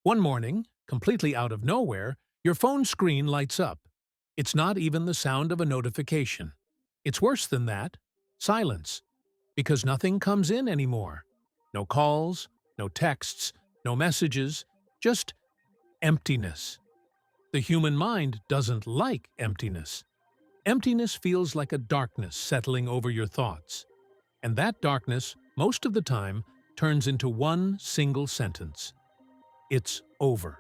One morning, completely out of nowhere, your phone screen lights up. It's not even the sound of a notification. It's worse than that. Silence. Because nothing comes in anymore. No calls, no texts, no messages, just emptiness. The human mind doesn't like emptiness. Emptiness feels like a darkness settling over your thoughts. And that darkness, most of the time, turns into one single sentence. It's over.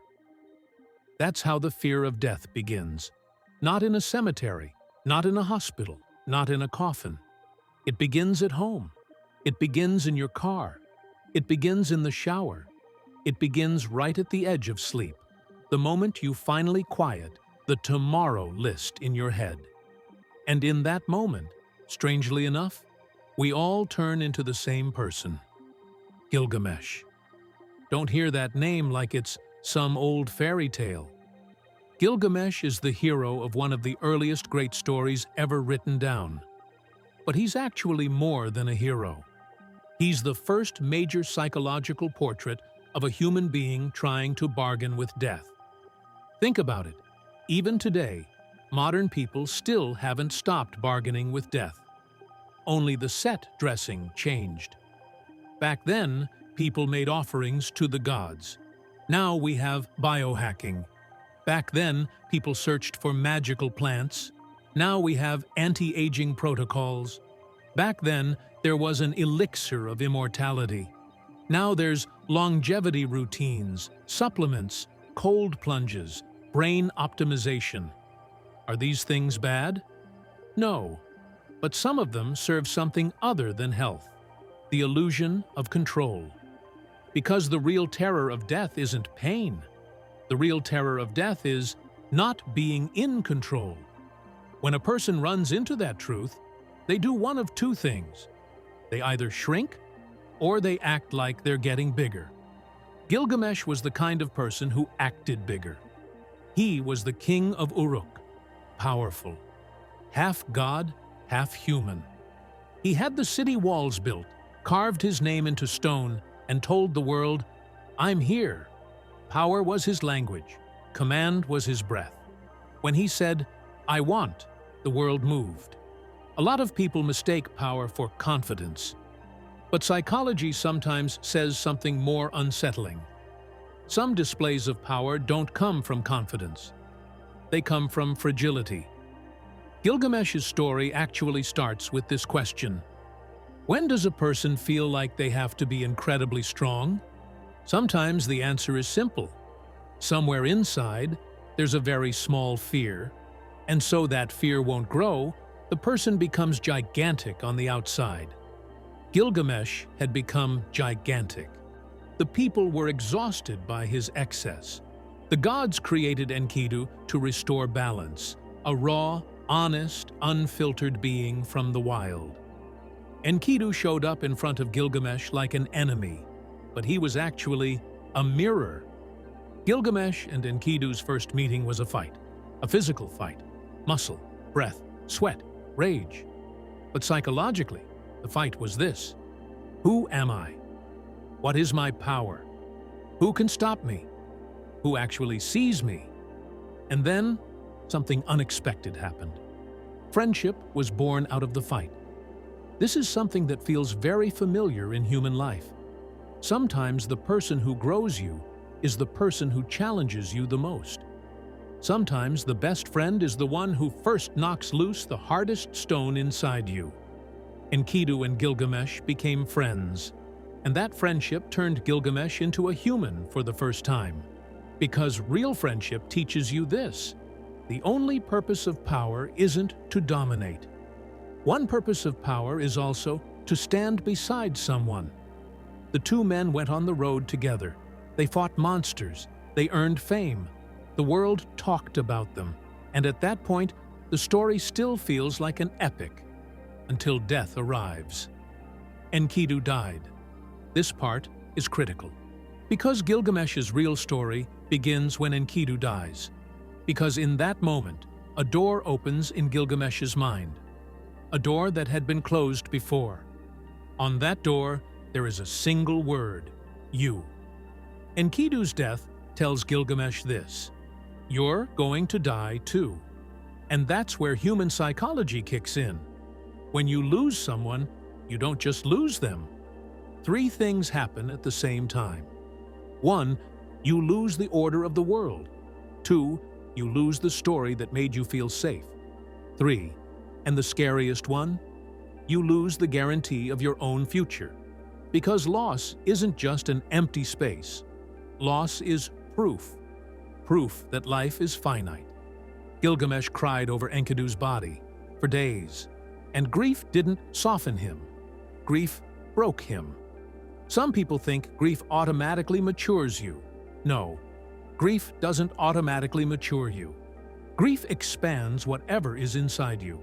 That's how the fear of death begins. Not in a cemetery, not in a hospital, not in a coffin. It begins at home. It begins in your car. It begins in the shower. It begins right at the edge of sleep, the moment you finally quiet the tomorrow list in your head. And in that moment, strangely enough, we all turn into the same person. Gilgamesh. Don't hear that name like it's some old fairy tale. Gilgamesh is the hero of one of the earliest great stories ever written down. But he's actually more than a hero. He's the first major psychological portrait of a human being trying to bargain with death. Think about it. Even today, modern people still haven't stopped bargaining with death. Only the set dressing changed. Back then, people made offerings to the gods. Now we have biohacking. Back then, people searched for magical plants. Now we have anti-aging protocols. Back then, there was an elixir of immortality. Now there's longevity routines, supplements, cold plunges, brain optimization. Are these things bad? No, but some of them serve something other than health: the illusion of control. Because the real terror of death isn't pain. The real terror of death is not being in control. When a person runs into that truth, they do one of two things. They either shrink or they act like they're getting bigger. Gilgamesh was the kind of person who acted bigger. He was the king of Uruk, powerful, half god, half human. He had the city walls built, carved his name into stone, and told the world, "I'm here." Power was his language. Command was his breath. When he said, "I want," the world moved. A lot of people mistake power for confidence. But psychology sometimes says something more unsettling. Some displays of power don't come from confidence. They come from fragility. Gilgamesh's story actually starts with this question. When does a person feel like they have to be incredibly strong? Sometimes the answer is simple. Somewhere inside, there's a very small fear, and so that fear won't grow, the person becomes gigantic on the outside. Gilgamesh had become gigantic. The people were exhausted by his excess. The gods created Enkidu to restore balance, a raw, honest, unfiltered being from the wild. Enkidu showed up in front of Gilgamesh like an enemy, but he was actually a mirror. Gilgamesh and Enkidu's first meeting was a fight, a physical fight, muscle, breath, sweat, rage. But psychologically, the fight was this: who am I? What is my power? Who can stop me? Who actually sees me? And then, something unexpected happened. Friendship was born out of the fight. This is something that feels very familiar in human life. Sometimes the person who grows you is the person who challenges you the most. Sometimes the best friend is the one who first knocks loose the hardest stone inside you. Enkidu and Gilgamesh became friends, and that friendship turned Gilgamesh into a human for the first time. Because real friendship teaches you this: the only purpose of power isn't to dominate. One purpose of power is also to stand beside someone. The two men went on the road together. They fought monsters. They earned fame. The world talked about them. And at that point, the story still feels like an epic, until death arrives. Enkidu died. This part is critical. Because Gilgamesh's real story begins when Enkidu dies. Because in that moment, a door opens in Gilgamesh's mind. A door that had been closed before. On that door, there is a single word: you. Enkidu's death tells Gilgamesh this: you're going to die too. And that's where human psychology kicks in. When you lose someone, you don't just lose them. Three things happen at the same time. 1, you lose the order of the world. 2, you lose the story that made you feel safe. 3, and the scariest one, you lose the guarantee of your own future. Because loss isn't just an empty space. Loss is proof. Proof that life is finite. Gilgamesh cried over Enkidu's body for days, and grief didn't soften him. Grief broke him. Some people think grief automatically matures you. No, grief doesn't automatically mature you. Grief expands whatever is inside you.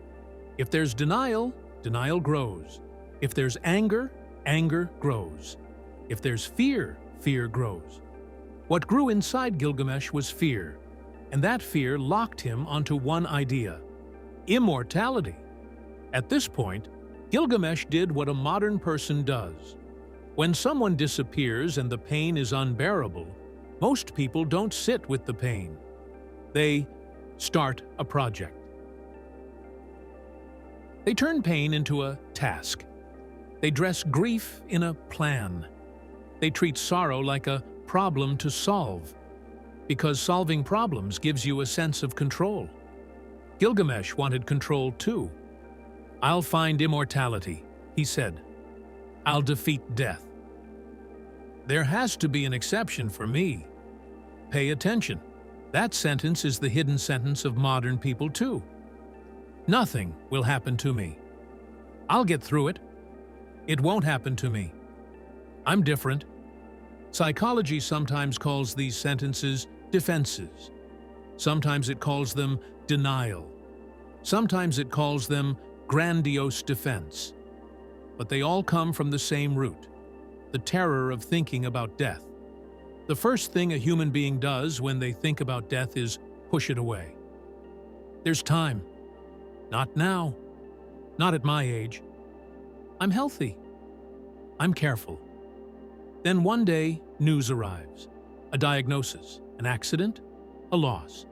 If there's denial, denial grows. If there's anger, anger grows. If there's fear, fear grows. What grew inside Gilgamesh was fear, and that fear locked him onto one idea: immortality. At this point, Gilgamesh did what a modern person does. When someone disappears and the pain is unbearable, most people don't sit with the pain. They start a project. They turn pain into a task. They dress grief in a plan. They treat sorrow like a problem to solve, because solving problems gives you a sense of control. Gilgamesh wanted control too. "I'll find immortality," he said. "I'll defeat death. There has to be an exception for me. Pay attention. That sentence is the hidden sentence of modern people too. Nothing will happen to me. I'll get through it. It won't happen to me. I'm different." Psychology sometimes calls these sentences defenses. Sometimes it calls them denial. Sometimes it calls them grandiose defense. But they all come from the same root: the terror of thinking about death. The first thing a human being does when they think about death is push it away. There's time. Not now. Not at my age. I'm healthy. I'm careful. Then one day, news arrives. A diagnosis, an accident, a loss.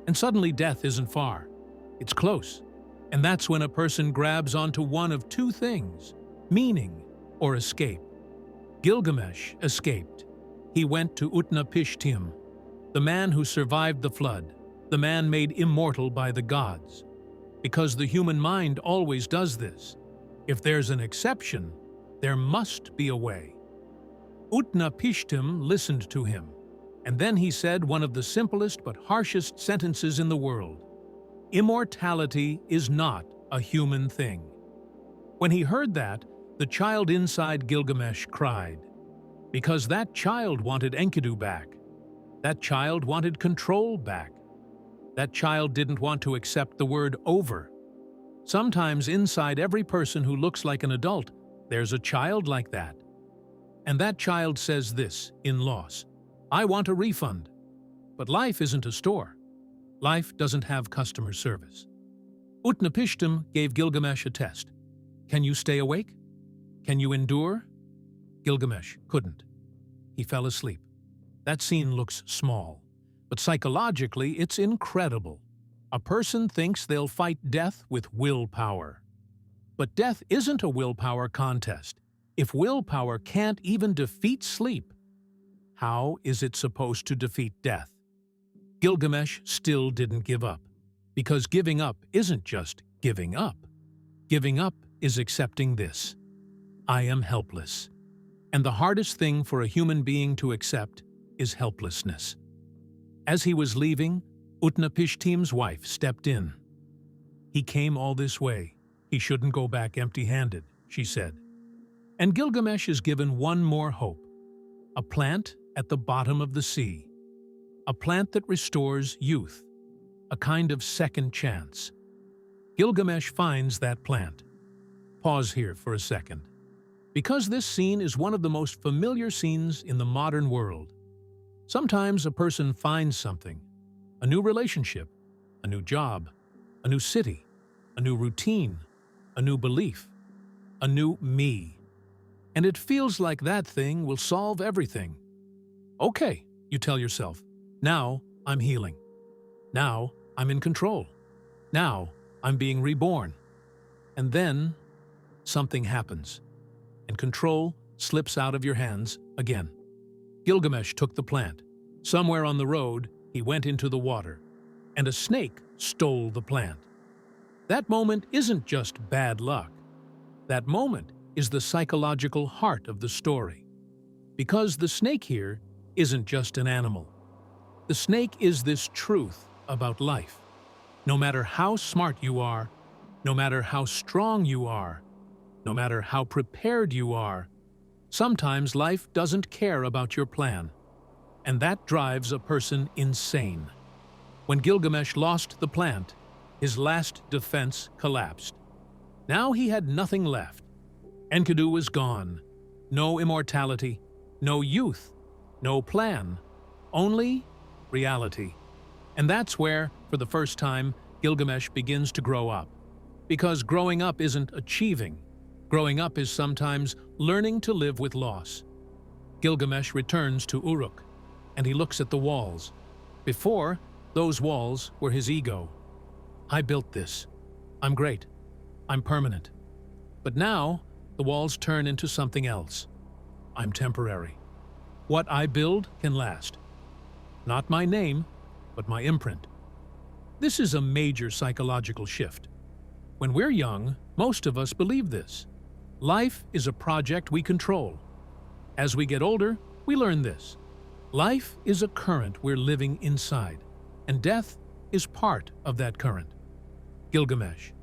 And suddenly death isn't far. It's close. And that's when a person grabs onto one of two things: meaning or escape. Gilgamesh escaped. He went to Utnapishtim, the man who survived the flood, the man made immortal by the gods. Because the human mind always does this. If there's an exception, there must be a way. Utnapishtim listened to him, and then he said one of the simplest but harshest sentences in the world: immortality is not a human thing. When he heard that, the child inside Gilgamesh cried. Because that child wanted Enkidu back. That child wanted control back. That child didn't want to accept the word over. Sometimes inside every person who looks like an adult, there's a child like that. And that child says this in loss: I want a refund. But life isn't a store. Life doesn't have customer service. Utnapishtim gave Gilgamesh a test. Can you stay awake? Can you endure? Gilgamesh couldn't. He fell asleep. That scene looks small, but psychologically it's incredible. A person thinks they'll fight death with willpower. But death isn't a willpower contest. If willpower can't even defeat sleep, how is it supposed to defeat death? Gilgamesh still didn't give up, because giving up isn't just giving up. Giving up is accepting this: I am helpless. And the hardest thing for a human being to accept is helplessness. As he was leaving, Utnapishtim's wife stepped in. He came all this way. He shouldn't go back empty-handed, she said. And Gilgamesh is given one more hope: a plant at the bottom of the sea. A plant that restores youth, a kind of second chance. Gilgamesh finds that plant. Pause here for a second, because this scene is one of the most familiar scenes in the modern world. Sometimes a person finds something: a new relationship, a new job, a new city, a new routine, a new belief, a new me. And it feels like that thing will solve everything. Okay, you tell yourself, Now I'm healing. Now I'm in control. Now I'm being reborn. And then something happens, and control slips out of your hands again. Gilgamesh took the plant. Somewhere on the road, he went into the water, and a snake stole the plant. That moment isn't just bad luck. That moment is the psychological heart of the story. Because the snake here isn't just an animal. The snake is this truth about life. No matter how smart you are, no matter how strong you are, no matter how prepared you are, sometimes life doesn't care about your plan. And that drives a person insane. When Gilgamesh lost the plant, his last defense collapsed. Now he had nothing left. Enkidu was gone. No immortality, no youth, no plan, only reality. And that's where, for the first time, Gilgamesh begins to grow up. Because growing up isn't achieving. Growing up is sometimes learning to live with loss. Gilgamesh returns to Uruk, and he looks at the walls. Before, those walls were his ego. I built this. I'm great. I'm permanent. But now, the walls turn into something else. I'm temporary. What I build can last. Not my name, but my imprint. This is a major psychological shift. When we're young, most of us believe this. Life is a project we control. As we get older, we learn this. Life is a current we're living inside, and death is part of that current. Gilgamesh.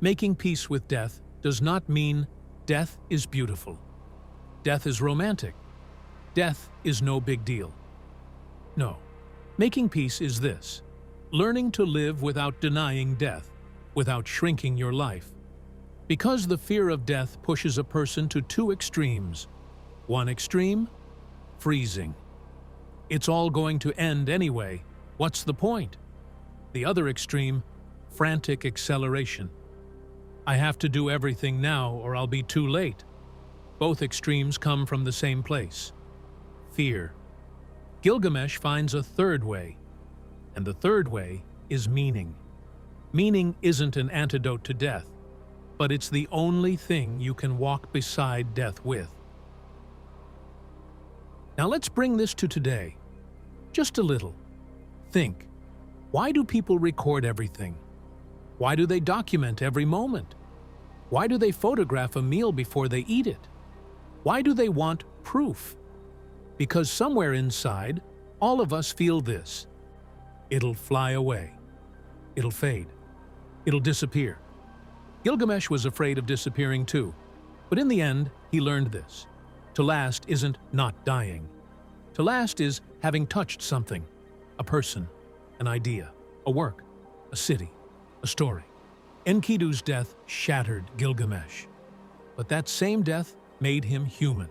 Making peace with death does not mean death is beautiful. Death is romantic. Death is no big deal. No. Making peace is this: learning to live without denying death, without shrinking your life. Because the fear of death pushes a person to two extremes. One extreme, freezing. It's all going to end anyway. What's the point? The other extreme, frantic acceleration. I have to do everything now or I'll be too late. Both extremes come from the same place: fear. Gilgamesh finds a third way, and the third way is meaning. Meaning isn't an antidote to death, but it's the only thing you can walk beside death with. Now let's bring this to today. Just a little. Think. Why do people record everything? Why do they document every moment? Why do they photograph a meal before they eat it? Why do they want proof? Because somewhere inside, all of us feel this. It'll fly away. It'll fade. It'll disappear. Gilgamesh was afraid of disappearing too, but in the end, he learned this. To last isn't not dying. To last is having touched something, a person, an idea, a work, a city, a story. Enkidu's death shattered Gilgamesh, but that same death made him human.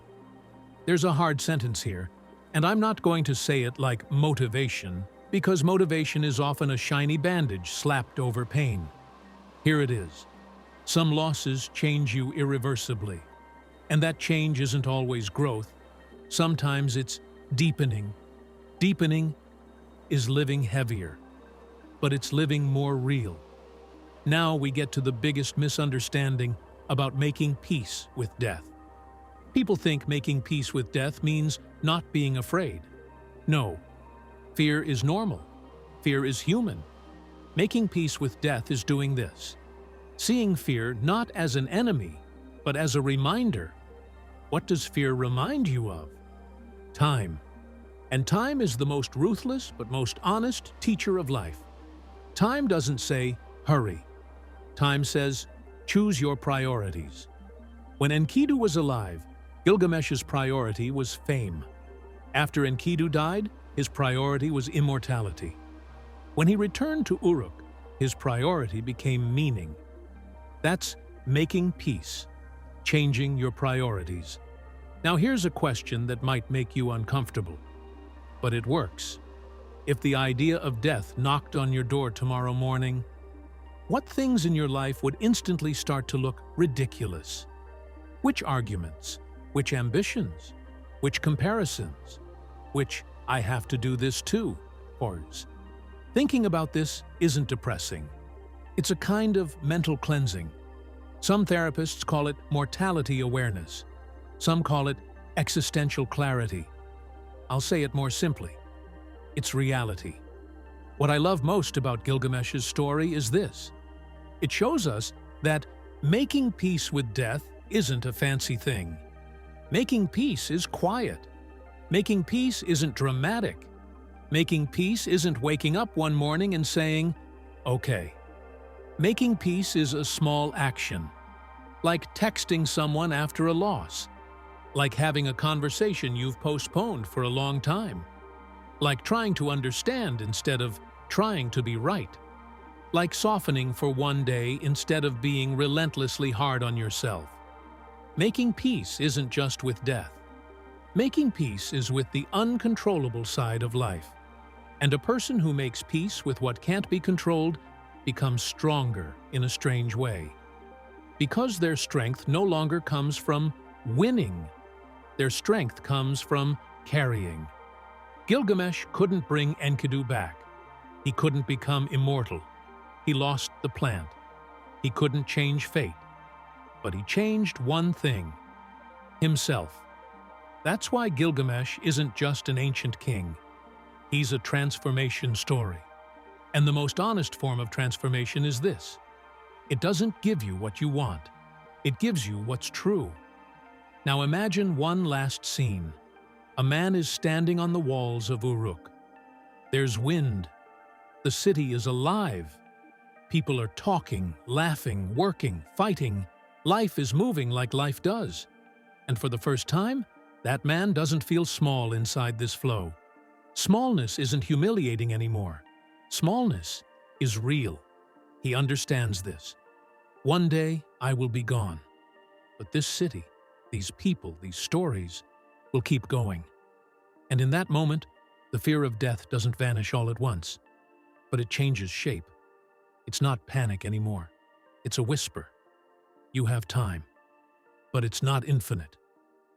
There's a hard sentence here, and I'm not going to say it like motivation, because motivation is often a shiny bandage slapped over pain. Here it is. Some losses change you irreversibly, and that change isn't always growth. Sometimes it's deepening. Deepening is living heavier, but it's living more real. Now we get to the biggest misunderstanding about making peace with death. People think making peace with death means not being afraid. No. Fear is normal. Fear is human. Making peace with death is doing this: seeing fear not as an enemy, but as a reminder. What does fear remind you of? Time. And time is the most ruthless but most honest teacher of life. Time doesn't say, hurry. Time says, choose your priorities. When Enkidu was alive, Gilgamesh's priority was fame. After Enkidu died, his priority was immortality. When he returned to Uruk, his priority became meaning. That's making peace, changing your priorities. Now here's a question that might make you uncomfortable, but it works. If the idea of death knocked on your door tomorrow morning, what things in your life would instantly start to look ridiculous? Which arguments? Which ambitions? Which comparisons? Which I have to do this too? yours. Thinking about this isn't depressing. It's a kind of mental cleansing. Some therapists call it mortality awareness. Some call it existential clarity. I'll say it more simply. It's reality. What I love most about Gilgamesh's story is this. It shows us that making peace with death isn't a fancy thing. Making peace is quiet. Making peace isn't dramatic. Making peace isn't waking up one morning and saying, "Okay." Making peace is a small action, like texting someone after a loss, like having a conversation you've postponed for a long time, like trying to understand instead of trying to be right, like softening for one day instead of being relentlessly hard on yourself. Making peace isn't just with death. Making peace is with the uncontrollable side of life. And a person who makes peace with what can't be controlled becomes stronger in a strange way. Because their strength no longer comes from winning. Their strength comes from carrying. Gilgamesh couldn't bring Enkidu back. He couldn't become immortal. He lost the plant. He couldn't change fate. But he changed one thing: himself. That's why Gilgamesh isn't just an ancient king. He's a transformation story. And the most honest form of transformation is this. It doesn't give you what you want. It gives you what's true. Now imagine one last scene. A man is standing on the walls of Uruk. There's wind. The city is alive. People are talking, laughing, working, fighting. Life is moving like life does. And for the first time, that man doesn't feel small inside this flow. Smallness isn't humiliating anymore. Smallness is real. He understands this. One day, I will be gone. But this city, these people, these stories, will keep going. And in that moment, the fear of death doesn't vanish all at once, but it changes shape. It's not panic anymore. It's a whisper. You have time, but it's not infinite.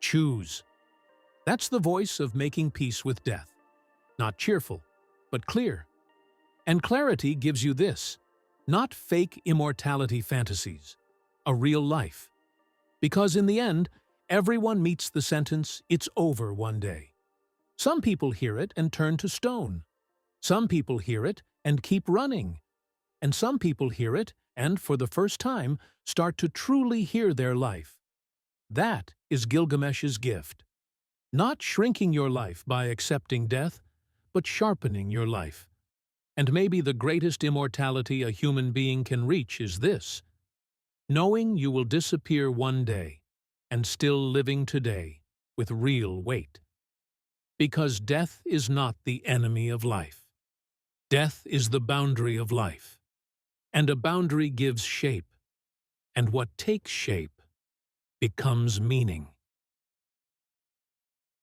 Choose. That's the voice of making peace with death. Not cheerful, but clear. And clarity gives you this, not fake immortality fantasies, a real life. Because in the end, everyone meets the sentence, "It's over one day." Some people hear it and turn to stone. Some people hear it and keep running. And some people hear it and, for the first time, start to truly hear their life. That is Gilgamesh's gift. Not shrinking your life by accepting death, but sharpening your life. And maybe the greatest immortality a human being can reach is this: knowing you will disappear one day and still living today with real weight. Because death is not the enemy of life. Death is the boundary of life. And a boundary gives shape. And what takes shape becomes meaning.